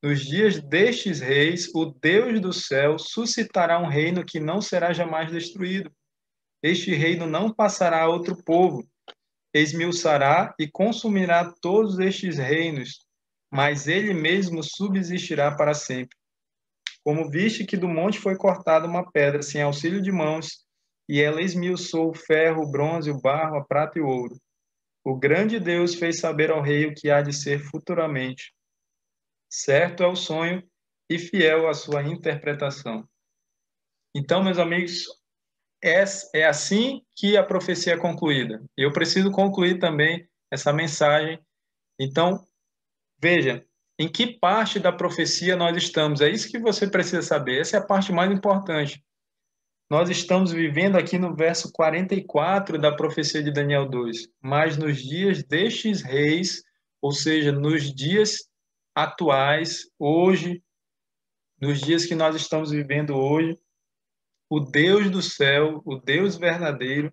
S1: Nos dias destes reis, o Deus do céu suscitará um reino que não será jamais destruído. Este reino não passará a outro povo. Esmiuçará e consumirá todos estes reinos, mas ele mesmo subsistirá para sempre. Como viste que do monte foi cortada uma pedra sem auxílio de mãos, e ela esmiuçou o ferro, o bronze, o barro, a prata e o ouro. O grande Deus fez saber ao rei o que há de ser futuramente. Certo é o sonho e fiel a sua interpretação. Então, meus amigos, é assim que a profecia é concluída. Eu preciso concluir também essa mensagem. Então, veja, em que parte da profecia nós estamos? É isso que você precisa saber. Essa é a parte mais importante. Nós estamos vivendo aqui no verso 44 da profecia de Daniel 2. Mas nos dias destes reis, ou seja, nos dias atuais, hoje, nos dias que nós estamos vivendo hoje, o Deus do céu, o Deus verdadeiro,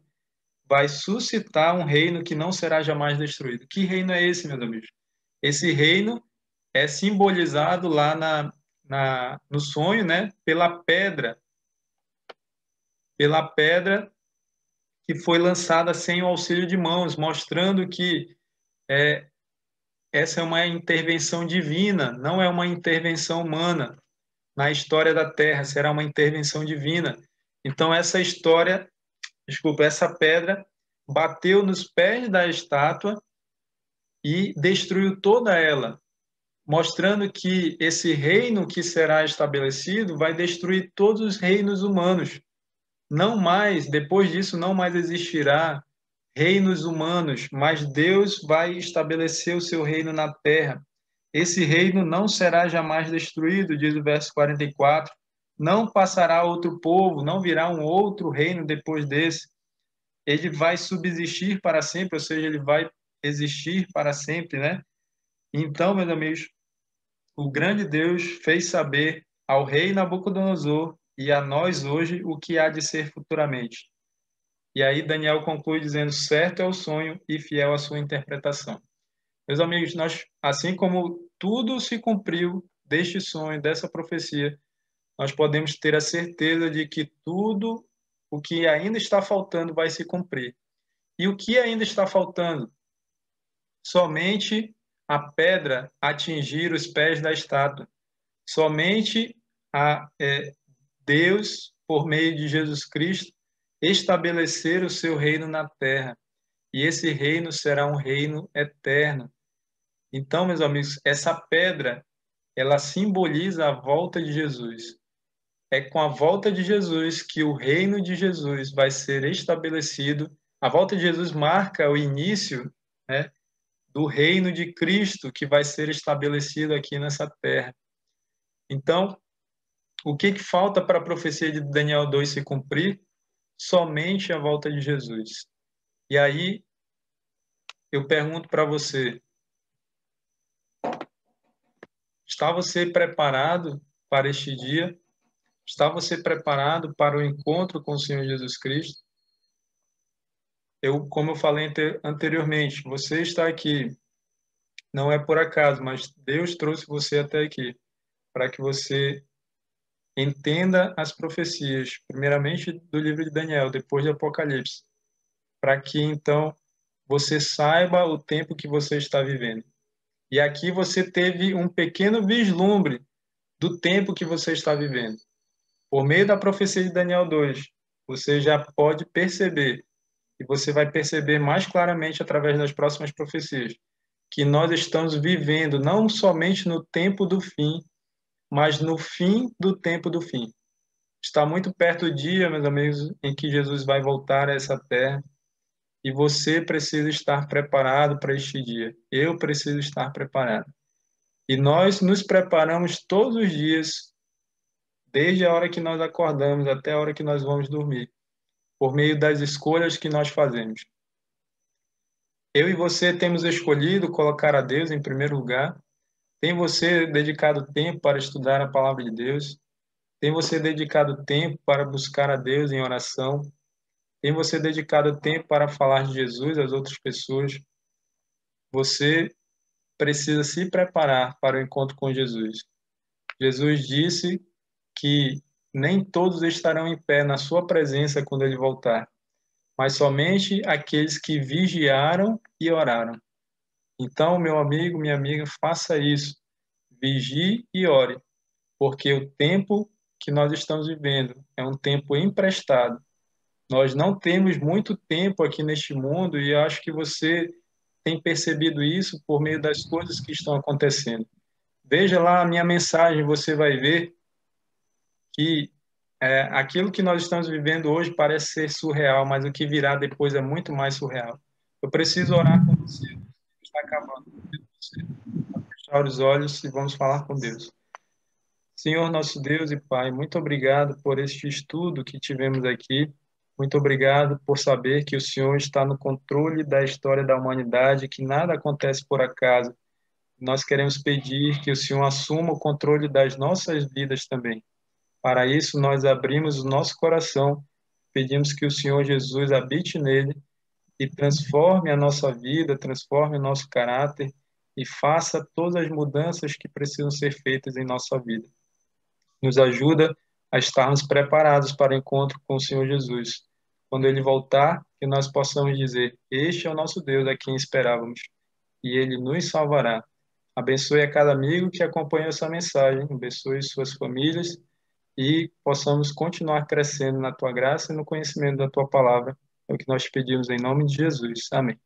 S1: vai suscitar um reino que não será jamais destruído. Que reino é esse, meus amigos? Esse reino é simbolizado lá no sonho, né? Pela pedra que foi lançada sem o auxílio de mãos, mostrando que essa é uma intervenção divina, não é uma intervenção humana na história da Terra, será uma intervenção divina. Então essa pedra bateu nos pés da estátua e destruiu toda ela, mostrando que esse reino que será estabelecido vai destruir todos os reinos humanos. Não mais, depois disso, não mais existirá reinos humanos, mas Deus vai estabelecer o seu reino na terra. Esse reino não será jamais destruído, diz o verso 44. Não passará outro povo, não virá um outro reino depois desse. Ele vai subsistir para sempre, ou seja, ele vai existir para sempre, né? Então, meus amigos, o grande Deus fez saber ao rei Nabucodonosor e a nós hoje o que há de ser futuramente. E aí Daniel conclui dizendo: certo é o sonho e fiel a sua interpretação. Meus amigos, assim como tudo se cumpriu deste sonho, dessa profecia, nós podemos ter a certeza de que tudo o que ainda está faltando vai se cumprir. E o que ainda está faltando? Somente a pedra atingir os pés da estátua. Somente Deus, por meio de Jesus Cristo, estabelecer o seu reino na terra. E esse reino será um reino eterno. Então, meus amigos, essa pedra, ela simboliza a volta de Jesus. É com a volta de Jesus que o reino de Jesus vai ser estabelecido. A volta de Jesus marca o início, né, do reino de Cristo que vai ser estabelecido aqui nessa terra. Então, o que falta para a profecia de Daniel 2 se cumprir? Somente a volta de Jesus. E aí, eu pergunto para você, está você preparado para este dia? Está você preparado para o encontro com o Senhor Jesus Cristo? Como eu falei anteriormente, você está aqui, não é por acaso, mas Deus trouxe você até aqui, para que você entenda as profecias, primeiramente do livro de Daniel, depois de Apocalipse, para que então você saiba o tempo que você está vivendo. E aqui você teve um pequeno vislumbre do tempo que você está vivendo. Por meio da profecia de Daniel 2, você já pode perceber, e você vai perceber mais claramente através das próximas profecias, que nós estamos vivendo não somente no tempo do fim, mas no fim do tempo do fim. Está muito perto o dia, meus amigos, em que Jesus vai voltar a essa terra, e você precisa estar preparado para este dia. Eu preciso estar preparado. E nós nos preparamos todos os dias, desde a hora que nós acordamos até a hora que nós vamos dormir, por meio das escolhas que nós fazemos. Eu e você temos escolhido colocar a Deus em primeiro lugar. Tem você dedicado tempo para estudar a palavra de Deus? Tem você dedicado tempo para buscar a Deus em oração? Tem você dedicado tempo para falar de Jesus às outras pessoas? Você precisa se preparar para o encontro com Jesus. Jesus disse que nem todos estarão em pé na sua presença quando ele voltar, mas somente aqueles que vigiaram e oraram. Então, meu amigo, minha amiga, faça isso. Vigie e ore, porque o tempo que nós estamos vivendo é um tempo emprestado. Nós não temos muito tempo aqui neste mundo e acho que você tem percebido isso por meio das coisas que estão acontecendo. Veja lá a minha mensagem, você vai ver que aquilo que nós estamos vivendo hoje parece ser surreal, mas o que virá depois é muito mais surreal. Eu preciso orar com você, está acabando. Vamos fechar os olhos e vamos falar com Deus. Senhor, nosso Deus e Pai, muito obrigado por este estudo que tivemos aqui. Muito obrigado por saber que o Senhor está no controle da história da humanidade, que nada acontece por acaso. Nós queremos pedir que o Senhor assuma o controle das nossas vidas também. Para isso, nós abrimos o nosso coração, pedimos que o Senhor Jesus habite nele e transforme a nossa vida, transforme o nosso caráter e faça todas as mudanças que precisam ser feitas em nossa vida. Nos ajuda a estarmos preparados para o encontro com o Senhor Jesus. Quando ele voltar, que nós possamos dizer: este é o nosso Deus a quem esperávamos, e ele nos salvará. Abençoe a cada amigo que acompanhou essa mensagem, abençoe suas famílias e possamos continuar crescendo na tua graça e no conhecimento da tua palavra. É o que nós pedimos em nome de Jesus. Amém.